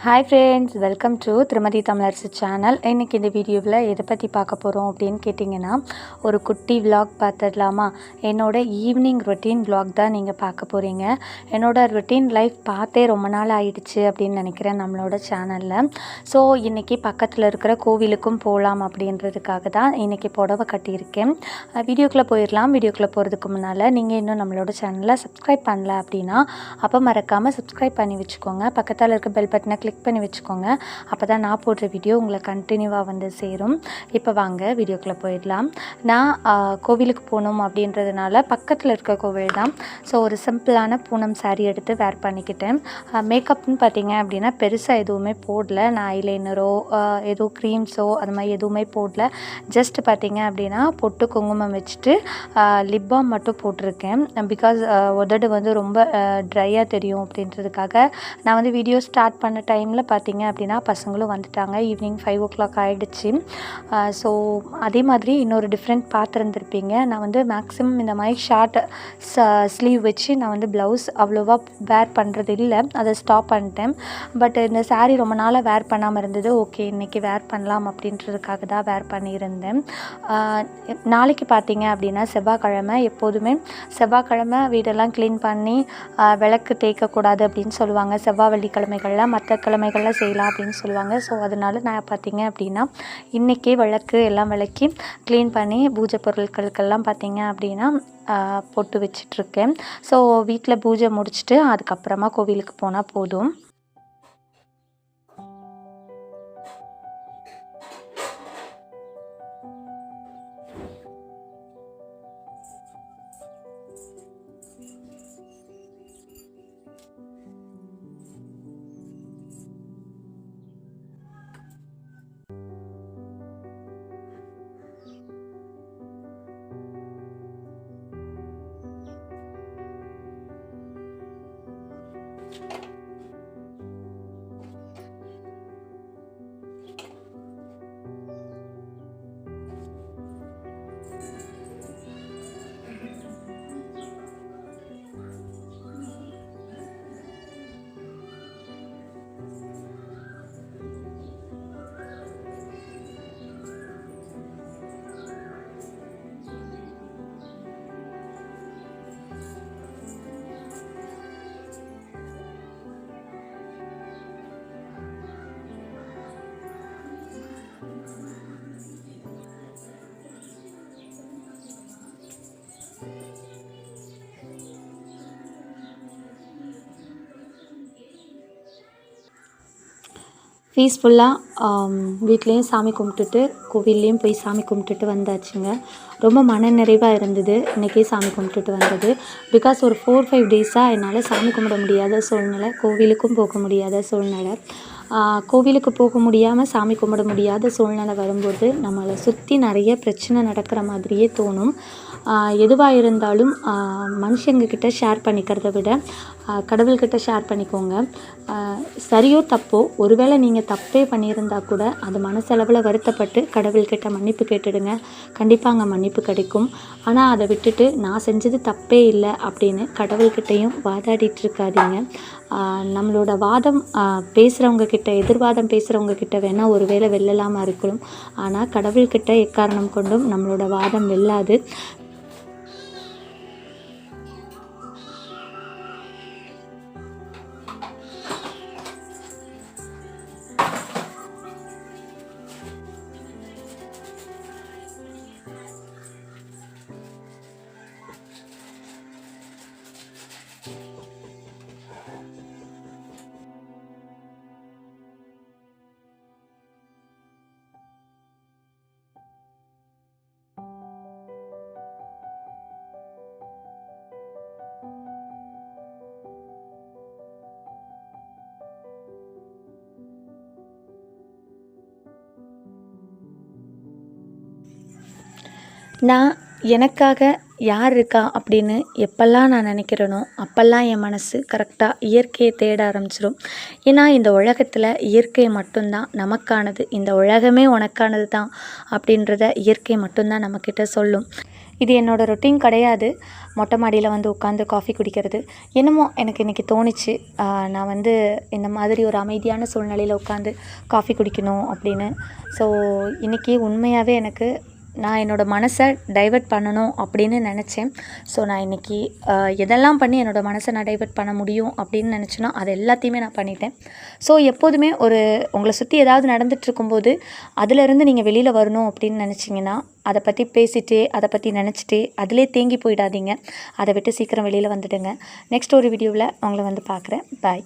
Hi friends, welcome to திருமதி Tamilarasu channel. இன்றைக்கி இந்த வீடியோவில் எதை பற்றி பார்க்க போகிறோம் அப்படின்னு கேட்டிங்கன்னா, ஒரு குட்டி விலாக் பார்த்துடலாமா? என்னோடய ஈவினிங் ரொட்டீன் விலாக் தான் நீங்கள் பார்க்க போகிறீங்க. என்னோடய ரொட்டீன் லைஃப் பார்த்தே ரொம்ப நாள் ஆயிடுச்சு அப்படின்னு நினைக்கிறேன் நம்மளோட சேனலில். ஸோ இன்றைக்கி பக்கத்தில் இருக்கிற கோவிலுக்கும் போகலாம் அப்படின்றதுக்காக தான் இன்றைக்கி புடவை கட்டியிருக்கேன். வீடியோக்குள்ளே போயிடலாம். வீடியோக்குள்ளே போகிறதுக்கு முன்னால் நீங்கள் இன்னும் நம்மளோட சேனலை சப்ஸ்கிரைப் பண்ணல அப்படின்னா அப்போ மறக்காமல் சப்ஸ்கிரைப் பண்ணி வச்சுக்கோங்க. பக்கத்தில் இருக்க பெல் பட்டனை கிளிக் பண்ணி வச்சுக்கோங்க. அப்போ தான் நான் போடுற வீடியோ உங்களை கண்டினியூவாக வந்து சேரும். இப்போ வாங்க வீடியோக்குள்ளே போயிடலாம். நான் கோவிலுக்கு போகணும் அப்படின்றதுனால பக்கத்தில் இருக்க கோவில் தான். ஸோ ஒரு சிம்பிளான பூனம் சாரீ எடுத்து வேர் பண்ணிக்கிட்டேன். மேக்கப்னு பார்த்தீங்க அப்படின்னா பெருசாக எதுவுமே போடல. நான் ஐலைனரோ ஏதோ க்ரீம்ஸோ அது மாதிரி எதுவுமே போடல. ஜஸ்ட் பார்த்தீங்க அப்படின்னா பொட்டு குங்குமம் வச்சுட்டு லிப் பாம் மட்டும் போட்டிருக்கேன். பிகாஸ் உதடு வந்து ரொம்ப ட்ரையாக தெரியும் அப்படின்றதுக்காக. நான் வந்து வீடியோ ஸ்டார்ட் பண்ண டைமில் பார்த்தீங்க அப்படின்னா பசங்களும் வந்துட்டாங்க. ஈவினிங் 5 o'clock ஆகிடுச்சு. ஸோ அதே மாதிரி இன்னொரு டிஃப்ரெண்ட் பார்த்துருந்துருப்பீங்க. நான் வந்து மேக்ஸிமம் இந்த மாதிரி ஷார்ட் ஸ்லீவ் வச்சு நான் வந்து ப்ளவுஸ் அவ்வளோவா வேர் பண்ணுறது இல்லை. அதை ஸ்டாப் பண்ணிட்டேன். பட் இந்த சாரீ ரொம்ப நாளாக வேர் பண்ணாமல் இருந்தது. ஓகே, இன்றைக்கி வேர் பண்ணலாம் அப்படின்றதுக்காக தான் வேர் பண்ணியிருந்தேன். நாளைக்கு பார்த்தீங்க அப்படின்னா செவ்வாய்க்கிழமை. எப்போதுமே செவ்வாய்க்கிழமை வீடெல்லாம் க்ளீன் பண்ணி விளக்கு தேய்க்கக்கூடாது அப்படின்னு சொல்லுவாங்க. செவ்வாய் வெள்ளிக்கிழமைகளில் மற்ற கிழமைகளில் செய்யலாம் அப்படின்னு சொல்லுவாங்க. ஸோ அதனால் நான் பார்த்தீங்க அப்படின்னா இன்றைக்கே விளக்கு எல்லாம் விளக்கி க்ளீன் பண்ணி பூஜை பொருட்களுக்கெல்லாம் பார்த்தீங்க அப்படின்னா பொட்டு வச்சிட்ருக்கேன். ஸோ வீட்டில் பூஜை முடிச்சுட்டு அதுக்கப்புறமா கோவிலுக்கு போனால் போதும். பீஸ்ஃபுல்லாக வீட்லேயும் சாமி கும்பிட்டுட்டு கோவில்லையும் போய் சாமி கும்பிட்டுட்டு வந்தாச்சுங்க. ரொம்ப மனநிறைவாக இருந்தது இன்றைக்கி சாமி கும்பிட்டுட்டு வந்தது. பிகாஸ் ஒரு 4-5 டேஸாக என்னால் சாமி கும்பிட முடியாத சூழ்நிலை, கோவிலுக்கும் போக முடியாத சூழ்நிலை. கோவிலுக்கு போக முடியாமல் சாமி கும்பிட முடியாத சூழ்நிலை வரும்போது நம்மளை சுற்றி நிறைய பிரச்சனை நடக்கிற மாதிரியே தோணும். எதுவாக இருந்தாலும் மனுஷங்கக்கிட்ட ஷேர் பண்ணிக்கிறத விட கடவுள்கிட்ட ஷேர் பண்ணிக்கோங்க. சரியோ தப்போ, ஒருவேளை நீங்கள் தப்பே பண்ணியிருந்தால் கூட அது மனசளவில் வருத்தப்பட்டு கடவுள்கிட்ட மன்னிப்பு கேட்டுடுங்க. கண்டிப்பாக அங்கே மன்னிப்பு கிடைக்கும். ஆனால் அதை விட்டுட்டு நான் செஞ்சது தப்பே இல்லை அப்படின்னு கடவுள்கிட்டையும் வாதாடிட்டு இருக்காதீங்க. நம்மளோட வாதம் பேசுகிறவங்க கிட்ட, எதிர்வாதம் பேசுகிறவங்க கிட்ட வேணால் ஒரு வேளை வெல்லலாமா இருக்கணும். ஆனால் கடவுள்கிட்ட எக்காரணம் கொண்டும் நம்மளோட வாதம் வெல்லாது. நான் எனக்காக யார் இருக்கா அப்படின்னு எப்பெல்லாம் நான் நினைக்கிறேனோ அப்போல்லாம் என் மனசு கரெக்டாக இயற்கையை தேட ஆரம்பிச்சிடும். ஏன்னா இந்த உலகத்தில் இயற்கை மட்டும்தான் நமக்கானது, இந்த உலகமே உனக்கானது தான் அப்படின்றத இயற்கை மட்டும்தான் நம்மக்கிட்ட சொல்லும். இது என்னோடய ரொட்டீன் கிடையாது. மொட்டை மாடியில் வந்து உட்காந்து காஃபி குடிக்கிறது. என்னமோ எனக்கு இன்றைக்கி தோணுச்சு, நான் வந்து இந்த மாதிரி ஒரு அமைதியான சூழ்நிலையில் உட்காந்து காஃபி குடிக்கணும் அப்படின்னு. ஸோ இன்றைக்கி உண்மையாகவே எனக்கு நான் என்னோடய மனசை டைவர்ட் பண்ணணும் அப்படின்னு நினச்சேன். ஸோ நான் இன்றைக்கி எதெல்லாம் பண்ணி என்னோடய மனசை நான் டைவர்ட் பண்ண முடியும் அப்படின்னு நினச்சேனோ அது எல்லாத்தையுமே நான் பண்ணிட்டேன். ஸோ எப்போதுமே உங்களை சுற்றி ஏதாவது நடந்துகிட்ருக்கும்போது அதிலேருந்து நீங்கள் வெளியில் வரணும் அப்படின்னு நினச்சிங்கன்னா அதை பற்றி பேசிகிட்டே அதை பற்றி நினச்சிட்டே அதிலே தேங்கி போயிடாதீங்க. அதை விட்டு சீக்கிரம் வெளியில் வந்துடுங்க. நெக்ஸ்ட் ஒரு வீடியோவில் உங்களை வந்து பார்க்குறேன். பாய்.